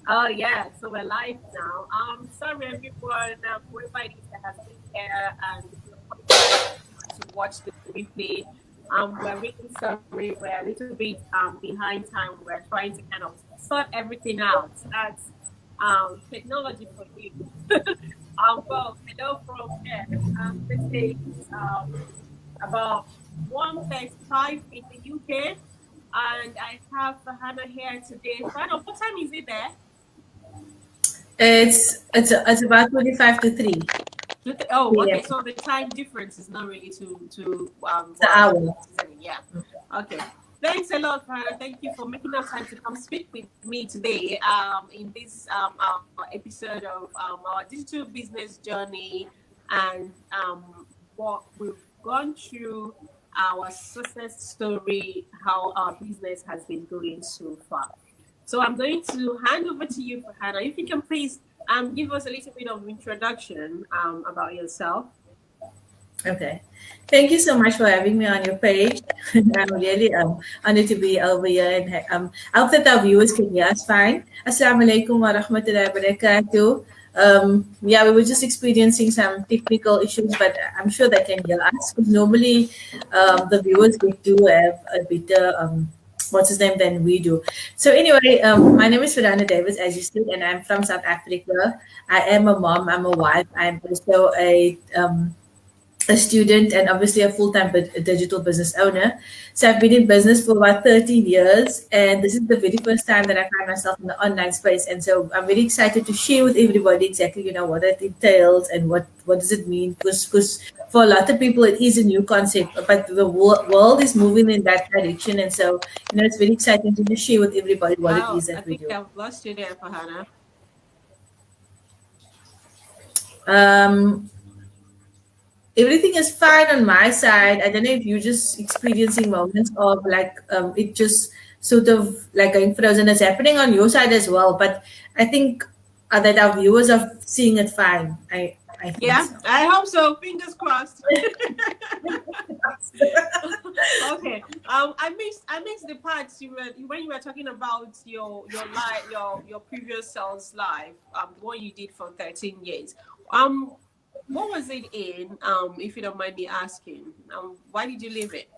Oh yeah, so we're live now. Sorry everyone, whoever it is that has been here and if you're coming back to watch the replay, we're really sorry. We're a little bit behind time. We're trying to kind of sort everything out. That's technology for you. Well, hello from here. This is about 1:35 in the UK. And I have Hannah here today. Hannah, what time is it there? It's about 25 to 3 Oh, okay. p.m. So the time difference is not really to The what hour. yeah. Okay. Thanks a lot, Hannah. Thank you for making up time to come speak with me today. In this episode of our digital business journey and what we've gone through our success story, how our business has been going so far. So I'm going to hand over to you, Hannah. If you can please give us a little bit of introduction about yourself. Okay. Thank you so much for having me on your page. I'm really honored to be over here, and I hope that our viewers can hear us fine. Assalamu alaikum wa rahmatullahi wa barakatuh. Yeah, we were just experiencing some technical issues, but I'm sure they can hear us. 'Cause normally, the viewers get to have a better what's his name than we do. So anyway, my name is Farana Davis, as you said, and I'm from South Africa. I am a mom. I'm a wife. I'm also a student and obviously a full-time digital business owner. So I've been in business for about 13 years, and this is the very first time that I find myself in the online space. And so I'm very excited to share with everybody exactly, what it entails and what does it mean. Because for a lot of people, it is a new concept, but the world is moving in that direction. And so, it's very exciting to just share with everybody what it Oh, is I that we think do. I've lost you there, Hannah. Um, Everything is fine on my side. I don't know if you're just experiencing moments of like it just sort of like going frozen. It's happening on your side as well, but I think that our viewers are seeing it fine. I think Yeah, so. I hope so. Fingers crossed. Okay. I missed the parts you were when you were talking about your life, your previous sales life, the one you did for 13 years. Um, what was it in? If you don't mind me asking, why did you leave it?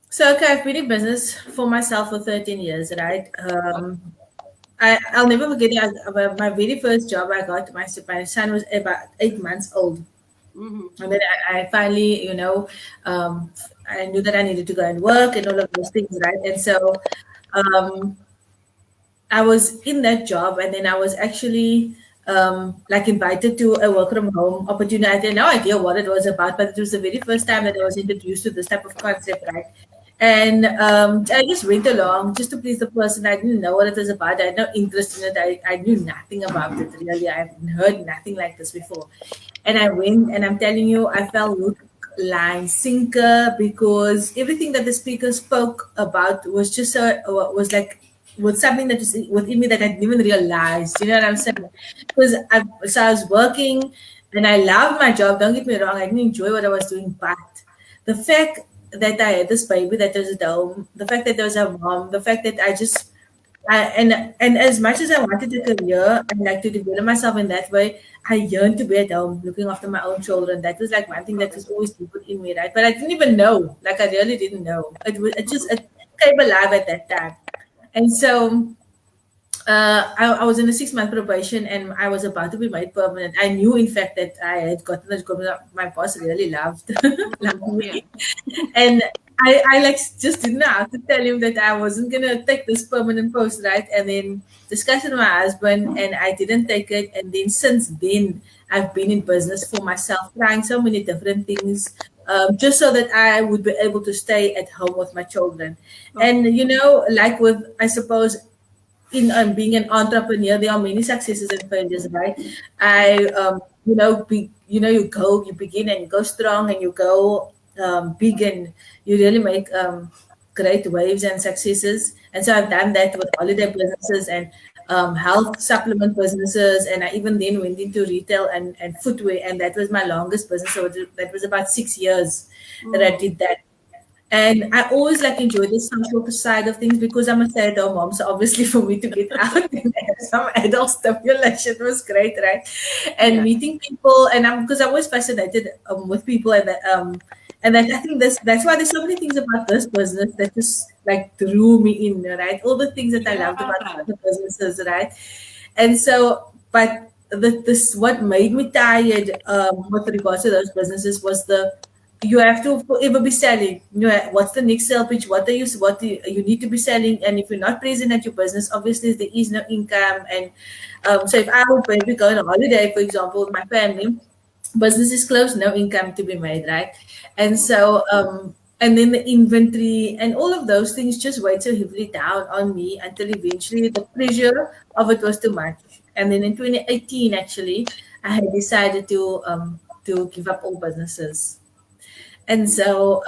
So okay, I've been in business for myself for 13 years, right? I'll never forget it. My very first job I got, my son was about 8 months old. Mm-hmm. And then I finally, I knew that I needed to go and work and all of those things, right? And so um, I was in that job, and then I was actually like invited to a work from home opportunity. I had no idea what it was about, but it was the very first time that I was introduced to this type of concept, right? And I just went along just to please the person. I didn't know what it was about. I had no interest in it. I knew nothing about it really. I've heard nothing like this before. And I went, and I'm telling you, I fell hook, line, sinker, because everything that the speaker spoke about was just was like was something that was within me that I didn't even realize. You know what I'm saying? Because I was working, and I loved my job. Don't get me wrong, I didn't enjoy what I was doing, but the fact that I had this baby that was at home, the fact that there was a mom, the fact that and as much as I wanted a career and like to develop myself in that way, I yearned to be at home looking after my own children. That was like one thing that was always deep within me, right? But I didn't even know. Like I really didn't know. It came alive at that time. And so I was in a 6 month probation, and I was about to be made permanent. I knew, in fact, that I had gotten a job. My boss really loved, loved Yeah. me. And I like just didn't know how to tell him that I wasn't gonna take this permanent post, right? And then discussed with my husband, and I didn't take it. And then since then, I've been in business for myself, trying so many different things, just so that I would be able to stay at home with my children. Okay. And like with, I suppose, in being an entrepreneur, there are many successes and failures, right? I, you begin and you go strong and you go big, and you really make great waves and successes. And so I've done that with holiday businesses and health supplement businesses. And I even then went into retail and footwear. And that was my longest business. So that was about 6 years that I Mm. did that. And I always like enjoy the social side of things because I'm a stay-at-home mom. So obviously for me to get out and have some adult stimulation was great, right? And Yeah. meeting people, and I'm because I'm always fascinated with people, and that I think that's why there's so many things about this business that just like drew me in, right? All the things that I loved about Yeah. the businesses, right? And so, but this what made me tired with regards to those businesses was the you have to forever be selling. You know, what's the next sale pitch? What do you need to be selling? And if you're not present at your business, obviously there is no income. And so if I would maybe go on a holiday, for example, with my family, business is closed, no income to be made, right? And so and then the inventory and all of those things just weighed so heavily down on me until eventually the pressure of it was too much. And then in 2018, actually, I had decided to give up all businesses. And so,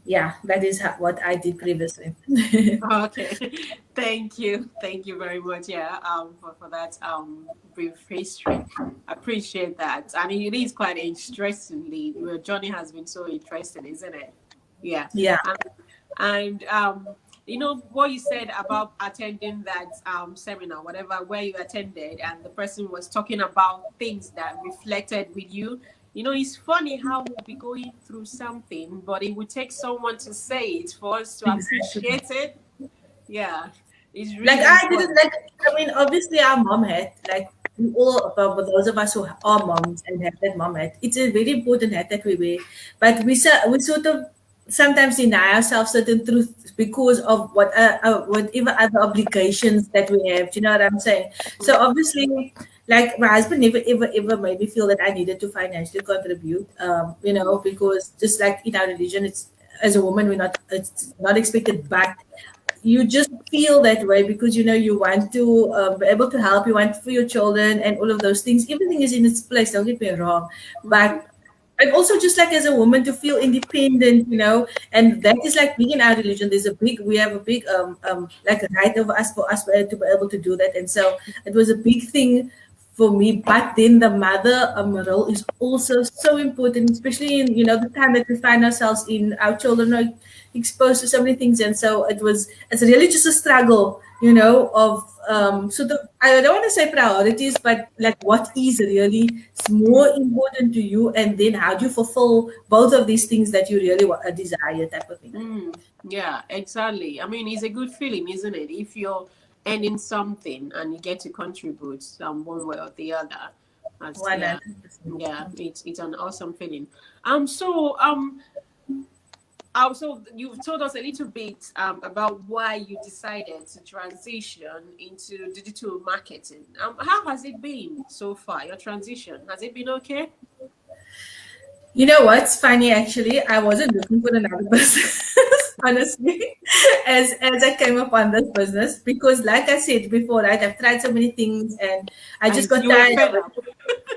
yeah, that is what I did previously. Okay. Thank you very much. Yeah. For that brief history. I appreciate that. I mean, it is quite interestingly. Your journey has been so interesting, isn't it? Yeah. Yeah, Um, and you know what you said about attending that seminar, whatever where you attended, and the person was talking about things that reflected with you. You know, it's funny how we'll be going through something, but it would take someone to say it for us to exactly. appreciate it. Yeah, it's Like really I didn't fun. like. I mean, obviously our mom had like we all, but those of us who are moms and have that mom hat, it's a very important hat that we wear. But we sort of sometimes deny ourselves certain truths because of whatever other obligations that we have. Do you know what I'm saying? So obviously, like my husband never ever made me feel that I needed to financially contribute. You know, because just like in our religion, it's as a woman we're not it's not expected, but you just feel that way because you know you want to be able to help, you want for your children and all of those things. Everything is in its place, don't get me wrong, Mhm. but and also just like as a woman to feel independent, you know, and that is like being in our religion. We have a big like a right of us for us to be able to do that, and so it was a big thing for me. But then the mother role is also so important, especially in the time that we find ourselves in. Our children are exposed to so many things, and so it's really just a struggle, of sort of, I don't want to say priorities, but like what is really more important to you, and then how do you fulfill both of these things that you really desire, type of thing. Mm, yeah, exactly. I mean, it's a good feeling, isn't it? If you're earning something and you get to contribute one way or the other. As yeah, 100%. yeah, it's an awesome feeling. So so you've told us a little bit about why you decided to transition into digital marketing. How has it been so far? Your transition has it been okay? You know what's funny? Actually, I wasn't looking for another business, honestly, as I came upon this business because, like I said before, right, I've tried so many things and I just And got you were tired fed of it. up.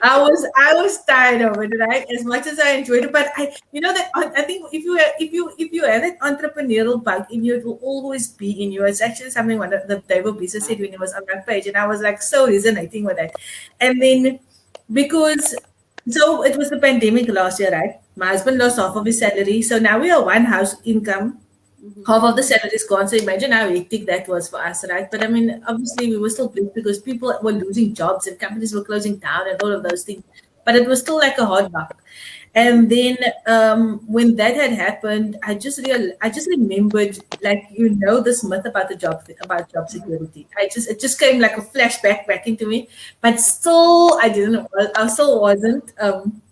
I was tired of it, right? As much as I enjoyed it, but I think if you have that entrepreneurial bug in you, it will always be in you. It's actually something one of the David Business said when he was on that page, and I was like so resonating with that. And then because so it was the pandemic last year, right? My husband lost half of his salary, so now we are one house income, Mhm. half of the salary is gone. So imagine how hectic that was for us, right? But I mean, obviously, we were still blessed because people were losing jobs and companies were closing down and all of those things. But it was still like a hard buck. Mhm. And then when that had happened, I just remembered, like, this myth about about job security. It just came like a flashback back into me, but still I still wasn't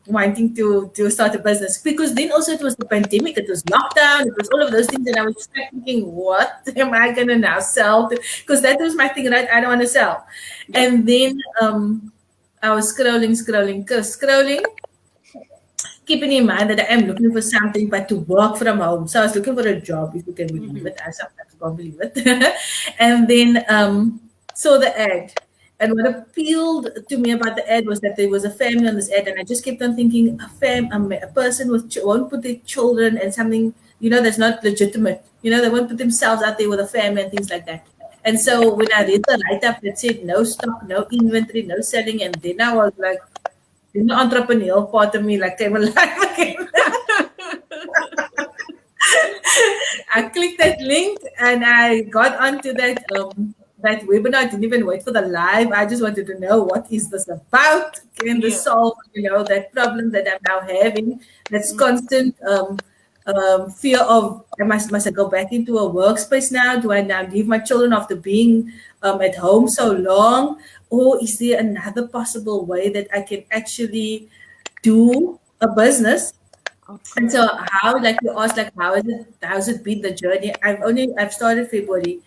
wanting to start a business because then also it was the pandemic, it was lockdown, it was all of those things, and I was just like thinking, what am I gonna now sell? Because that was my thing, right? I don't want to sell. Yeah. And then I was scrolling, keeping in mind that I am looking for something but to work from home. So I was looking for a job, if you can believe Mhm. it. I sometimes can't believe it. And then saw the ad. And what appealed to me about the ad was that there was a family on this ad, and I just kept on thinking, a person with won't put their children and something, that's not legitimate. They won't put themselves out there with a family and things like that. And Yeah. so when I read the write up that said no stock, no inventory, no selling, and then I was like, the entrepreneurial part of me like came alive again. I clicked that link and I got onto that webinar. I didn't even wait for the live. I just wanted to know what is this about? Can this Yeah. solve, that problem that I'm now having? That's Mm, constant fear of must I go back into a workspace now? Do I now leave my children after being at home so long? Or is there another possible way that I can actually do a business? And okay. so how, like you asked, like how's it been the journey? I've started February,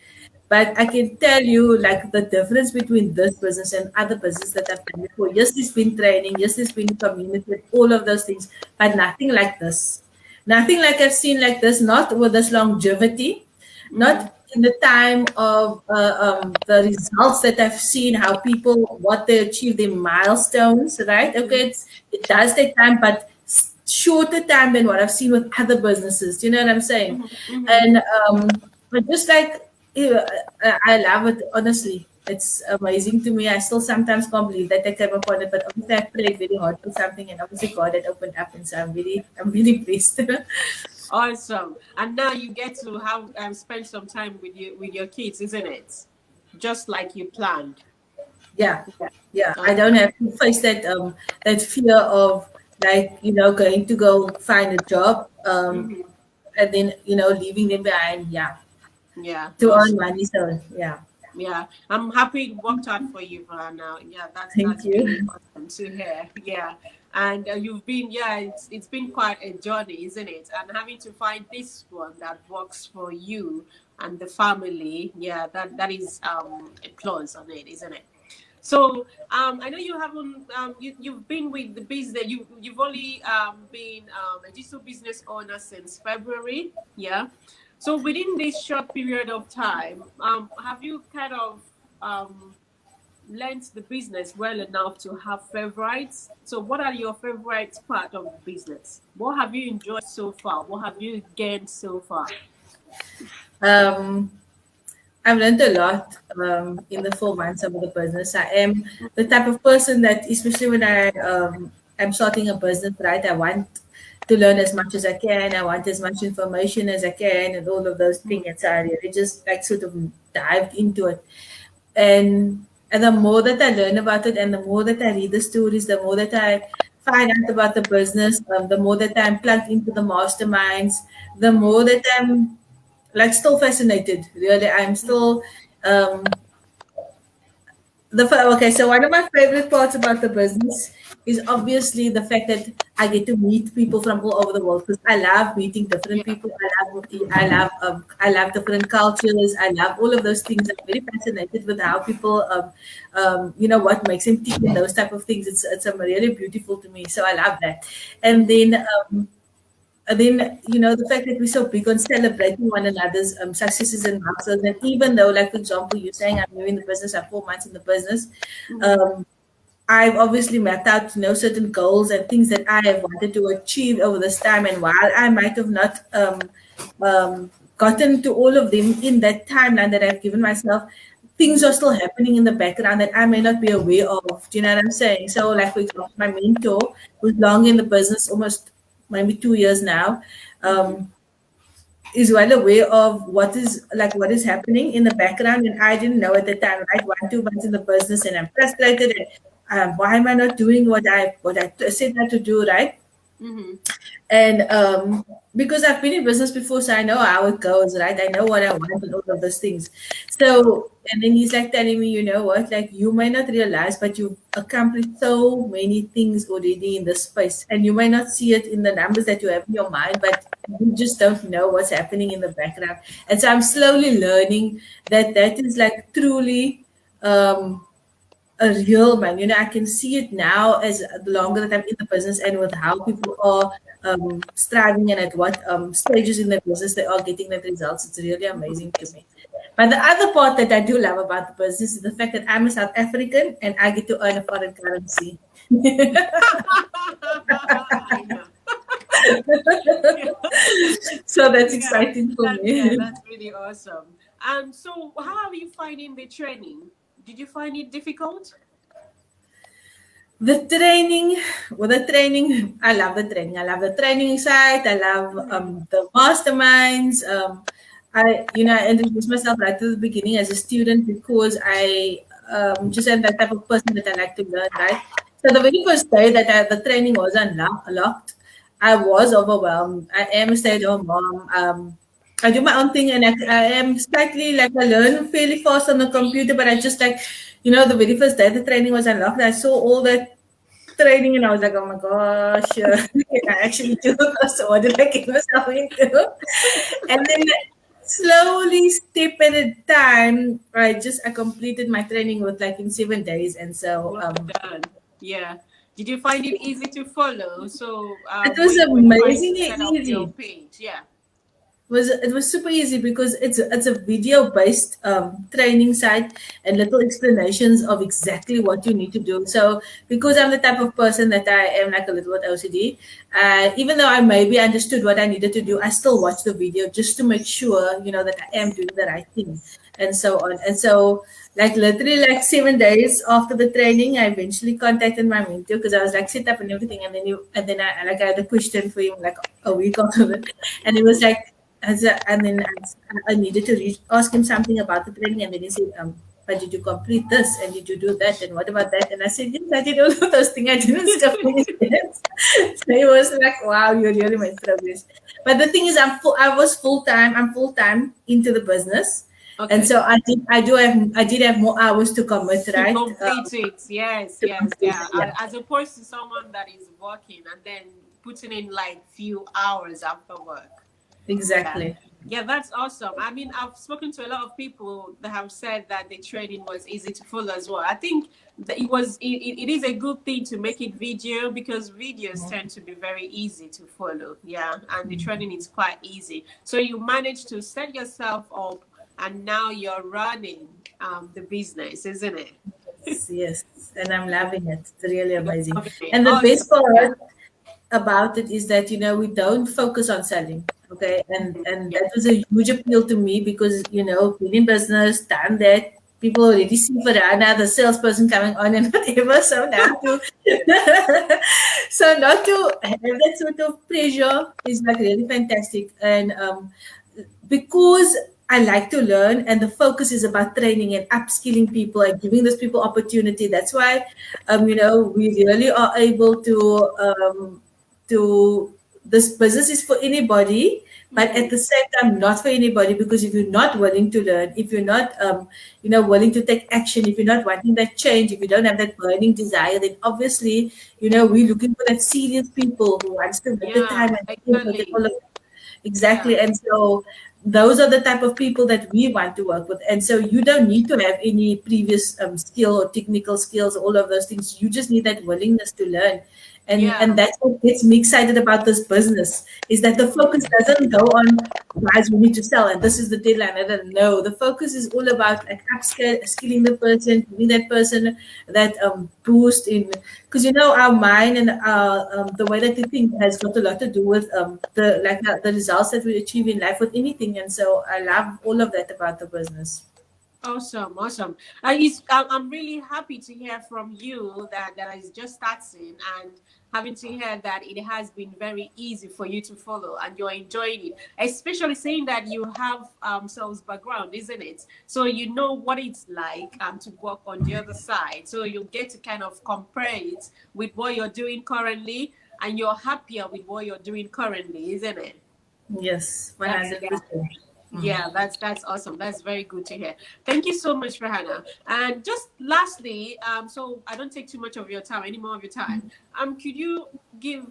but I can tell you like the difference between this business and other business that I've done before. Yes, there's been training, yes, there's been community, all of those things, but nothing like this. Nothing like I've seen like this, not with this longevity, Mm-hmm. not in the time of the results that I've seen, how people, what they achieve, their milestones, right? Okay, it does take time, but shorter time than what I've seen with other businesses. Do you know what I'm saying? Mm-hmm. And but just like I love it, honestly. It's amazing to me. I still sometimes can't believe that I came upon it, but obviously I prayed very hard for something, and obviously God had opened up, and so I'm really pleased. Awesome. And now you get to have spend some time with your kids, isn't it? Just like you planned. Yeah, Yeah. yeah. I don't Okay. have to face that fear of like going to go find a job Mm-hmm. and then leaving them behind. Yeah, Yeah. to earn Awesome. money. So yeah, Yeah, I'm happy it worked out for you, now. Yeah, thank that's really you. awesome to hear. Yeah, and you've been, yeah, it's been quite a journey, isn't it? And having to find this one that works for you and the family, yeah, that is a plus on it, isn't it? So I know you haven't you've been with the business. You've only been a digital business owner since February. Yeah. So within this short period of time, have you kind of um, learned the business well enough to have favorites? So what are your favorite part of the business? What have you enjoyed so far? What have you gained so far? Um, I've learned a lot in the 4 months of the business. I am the type of person that, especially when I am starting a business, right? I want to learn as much as I can. I want as much information as I can, and all of those things. And so I really just like sort of dived into it. And the more that I learn about it, and the more that I read the stories, the more that I find out about the business, the more that I'm plugged into the masterminds, the more that I'm like still fascinated. Really, I'm still um, okay. So one of my favorite parts about the business is obviously the fact that I get to meet people from all over the world because I love meeting different Yeah. people. I love different cultures. I love all of those things. I'm very fascinated with how people what makes them tick and those type of things. It's really beautiful to me. So I love that. And Mm-hmm. then the fact that we're so big on celebrating one another's successes and milestones. And even though, like for example, you're saying I'm new in the business, I'm 4 months in the business, Mm-hmm. um, I've obviously mapped out, certain goals and things that I have wanted to achieve over this time. And while I might have not gotten to all of them in that timeline that I've given myself, things are Mm-hmm. still happening in the background that I may not be aware of. Do you know what I'm saying? So, like for example, my mentor, who's long in the business, almost maybe 2 years now, Mm-hmm. um, is well aware of what is happening in the background, and I didn't know at the time. Right, 1 2 months in the business, and I'm frustrated. And why am I not doing what I said not to do? Right, Mm-hmm. and because I've been in business before, so I know how it goes, right? I know what I want and all of those things. So, and then he's like telling me, you know what, like you may not realize, but you've accomplished so many things already in this space, and you may not see it in the numbers that you have in your mind, but you just don't know what's happening in the background. And so I'm slowly learning that is like truly. A real man. I can see it now as the longer that I'm in the business and with how people are striving and at what stages in the business they are getting the results. It's really amazing to me. But the other part that I do love about the business is the fact that I'm a South African and I get to earn a foreign currency. I know. So that's Yeah, exciting for yeah, me. that's really awesome. And so, how are you finding the training? Did you find it difficult? The training, the training, I love the training. I love the training side. I love the masterminds. I introduced myself right to the beginning as a student because I just am that type of person that I like to learn, right? So the very first day that the training was unlocked, I was overwhelmed. I am a stay-at-home mom. I do my own thing, and I am slightly like I learn fairly fast on the computer, but I just like, the very first day the training was unlocked, I saw all that training and I was like, oh my gosh, can I actually do this? What did I get myself into? And then slowly, step at a time, I completed my training with like in 7 days. And so Well done. Yeah. Did you find it easy to follow? So it was when you were trying to amazingly set up your easy. page, yeah. It was super easy because it's a video based training site and little explanations of exactly what you need to do. So because I'm the type of person that I am like a little bit OCD, even though I maybe understood what I needed to do, I still watch the video just to make sure that I am doing the right thing and so on. And so like literally like 7 days after the training, I eventually contacted my mentor because I was like set up and everything, and then I had a question for him like a week after it, and it was like I needed to ask him something about the training, and then he said, but did you complete this and did you do that and what about that? And I said, yes, I did all of those things. I didn't skip any steps. So he was like, wow, you really made progress. But the thing is, I was full time. I'm full time into the business, and Okay. so I did have more hours to commit, To right? complete it. Yes, To yes, complete yeah. it, yeah. As opposed to someone that is working and then putting in like few hours after work. Yeah. Exactly. Yeah, that's awesome. I mean, I've spoken to a lot of people that have said that the training was easy to follow as well. I think that it is a good thing to make it video because videos tend to be very easy to follow. Yeah, and the training is quite easy. So you manage to set yourself up and now you're running the business, isn't it? Yes, yes. And I'm loving it. It's really You're amazing. loving it. And the Awesome. best Yeah. part about it is that we don't focus on selling, okay, and Yeah. that was a huge appeal to me because being in business, done that, people already see Farana, the salesperson coming on and whatever, so now to so not to have that sort of pressure is like really fantastic. And because I like to learn, and the focus is about training and upskilling people and giving those people opportunity. That's why, we really are able to this business is for anybody, but at Mm, the same time not for anybody, because if you're not willing to learn, if you're not willing to take action, if you're not wanting that change, if you don't have that burning desire, then obviously we're looking for that serious people who wants to make the yeah, time and effort and all exactly. of. Yeah. Exactly. And so those are the type of people that we want to work with. And so you don't need to have any previous skill or technical skills, all of those things. You just need that willingness to learn. And Yeah. that's what gets me excited about this business is that the focus Mm. doesn't go on, guys, we need to sell and this is the deadline. I don't know. The focus is all about like skilling the person, giving that person that boost in, because our mind and the way that we think has got a lot to do with the results that we achieve in life with anything. And so I love all of that about the business. Awesome, awesome. I'm really happy to hear from you that is just starting and having to hear that it has been very easy for you to follow and you're enjoying it. Especially saying that you have sales background, isn't it? So you know what it's like to work on the other side. So you get to kind of compare it with what you're doing currently, and you're happier with what you're doing currently, isn't it? Yes, That's yeah. 100%. Yeah, that's awesome. That's very good to hear. Thank you so much, Rahana. And just lastly, so I don't take too much of your time, any more of your time. Could you give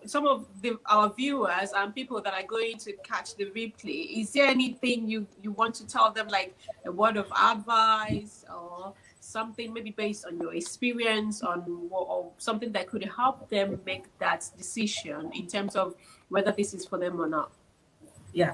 some of our viewers and people that are going to catch the replay? Is there anything you want to tell them, like a word of advice or something maybe based on your experience or something that could help them make that decision in terms of whether this is for them or not? Yeah.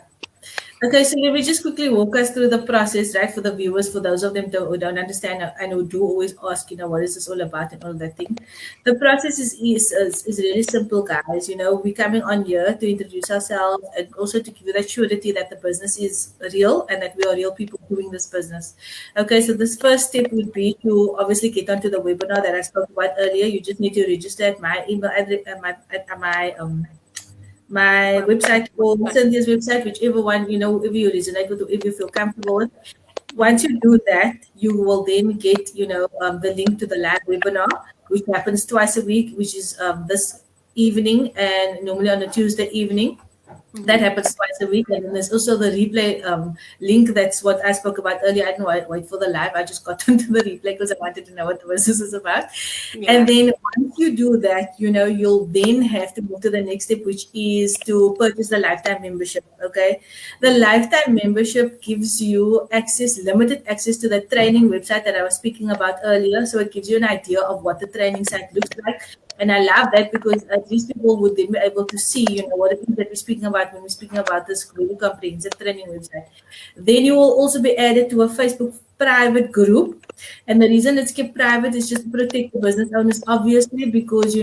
Okay, so let me just quickly walk us through the process, right, for the viewers, for those of them who don't understand and who do always ask, what is this all about and all that thing. The process is really simple, guys. We're coming on here to introduce ourselves and also to give you that surety that the business is real and that we are real people doing this business. Okay, so this first step would be to obviously get onto the webinar that I spoke about earlier. You just need to register at my email address, my website or Cynthia's website, whichever one, if you resonate with, if you feel comfortable with. Once you do that, you will then get, the link to the live webinar, which happens twice a week, which is this evening and normally on a Tuesday evening. That Mm-hmm. happens twice a week. And then there's also the replay link. That's what I spoke about earlier. I didn't wait for the live. I just got into the replay because I wanted to know what the business is about. And Yeah. then once you do that, you'll then have to move to the next step, which is to purchase the lifetime membership. Okay. The Mm-hmm. lifetime membership gives you limited access to the training website that I was speaking about earlier. So it gives you an idea of what the training site looks like. And I love that because at least people would then be able to see, what it is that we're speaking about when we're speaking about this really comprehensive training website. Then you will also be added to a Facebook private group. And the reason it's kept private is just to protect the business owners, obviously, because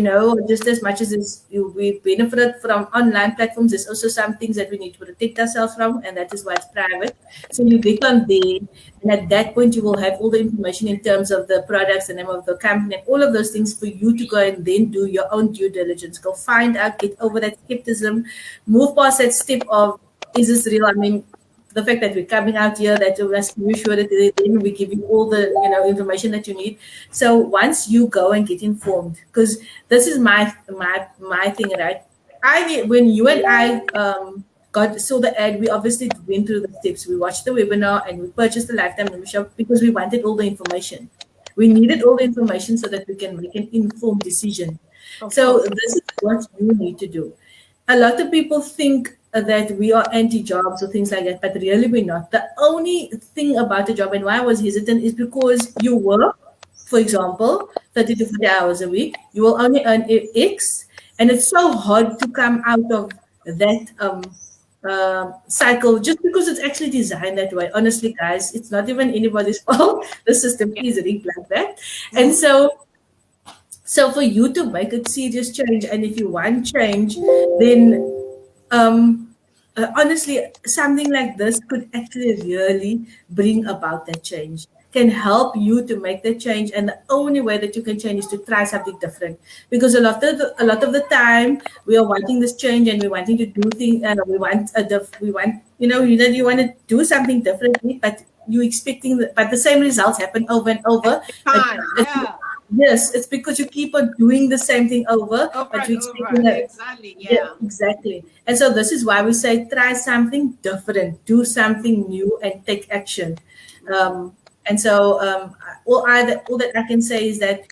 just as much as we benefit from online platforms, there's also some things that we need to protect ourselves from, and that is why it's private. So you get on there, and at that point, you will have all the information in terms of the products, the name of the company, and all of those things for you to go and then do your own due diligence. Go find out, get over that skepticism, move past that step of, is this real? I mean, the fact that we're coming out here, that we must be sure that then we give you all the information that you need. So once you go and get informed, because this is my thing, right? When you and I got saw the ad, we obviously went through the steps. We watched the webinar and we purchased the lifetime membership because we wanted all the information. We needed all the information so that we can make an informed decision. Of So course. this is what you need to do. A lot of people think that we are anti-jobs or things like that, but really we're not. The only thing about the job and why I was hesitant is because you work, for example, 30 to 40 hours a week, you will only earn X, and it's so hard to come out of that cycle just because it's actually designed that way. Honestly, guys, it's not even anybody's fault. The system Yeah. is rigged like that. And Mm-hmm. so for you to make a serious change, and if you want change, then honestly, something like this could actually really bring about that change. Can help you to make that change, and the only way that you can change is to try something different. Because a lot of the time we are wanting this change, and we're wanting to do things. We want you want to do something differently, but you expecting but the same results happen over and over. Every But time. Yeah. yes, it's because you keep on doing the same thing over, Over but and you're over. expecting a Exactly. yeah, Yeah. exactly. And so this is why we say try something different, do something new, and take action. Mm-hmm. And so all that I can say is that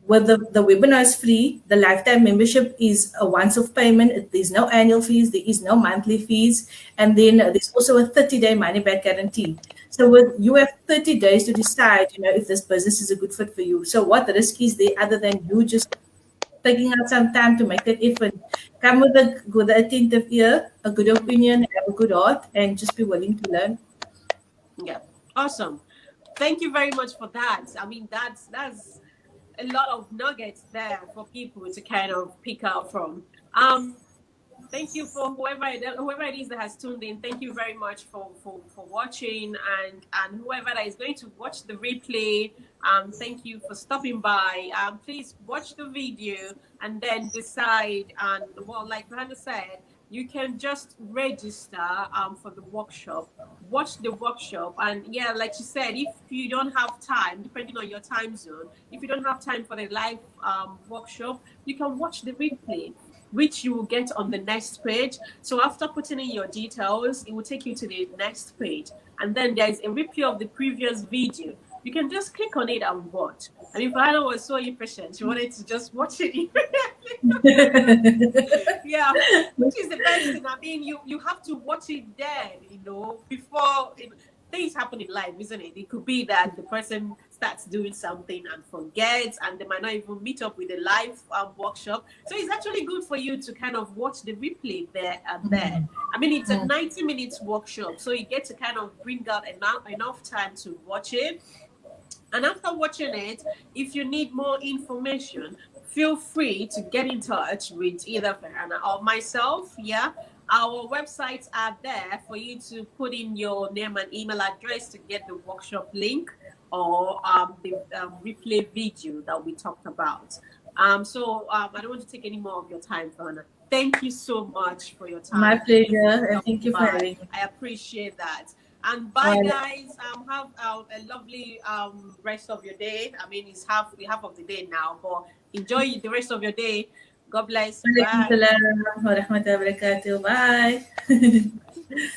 well, the webinar is free. The lifetime membership is a once-off payment. There's no annual fees. There is no monthly fees. And then there's also a 30-day money-back guarantee. So you have 30 days to decide, if this business is a good fit for you. So what risk is there other than you just taking out some time to make that effort? Come with a attentive ear, a good opinion, have a good heart, and just be willing to learn. Yeah. Awesome. Thank you very much for that. I mean, that's a lot of nuggets there for people to kind of pick out from. Thank you for whoever it is that has tuned in. Thank you very much for watching, and whoever that is going to watch the replay. Thank you for stopping by. Please watch the video and then decide. And well, like Brenda said, you can just register for the workshop. Watch the workshop, and yeah, like you said, if you don't have time, depending on your time zone, if you don't have time for the live workshop, you can watch the replay, which you will get on the next page. So after putting in your details, it will take you to the next page. And then there's a replay of the previous video. You can just click on it and watch. I mean, Fahana was so impatient. She wanted to just watch it immediately. Yeah, which is the best thing. I mean, you have to watch it then, before things happen in life, isn't it? It could be that the person starts doing something and forgets, and they might not even meet up with a live workshop. So it's actually good for you to kind of watch the replay there and there, I mean, it's a 90 minutes workshop, so you get to kind of bring out enough time to watch it. And after watching it, if you need more information, feel free to get in touch with either Farhana or myself. Yeah. Our websites are there for you to put in your name and email address to get the workshop link or the replay video that we talked about. I don't want to take any more of your time, Farhana. Thank you so much for your My time. Thank you for pleasure, and stopping thank you for by. having me. I appreciate that. And bye, Well, guys. Have a lovely rest of your day. I mean, it's half of the day now, but enjoy the rest of your day. God bless. Walaikum Bye. salam wa rahmatullahi wa barakatuh. Bye.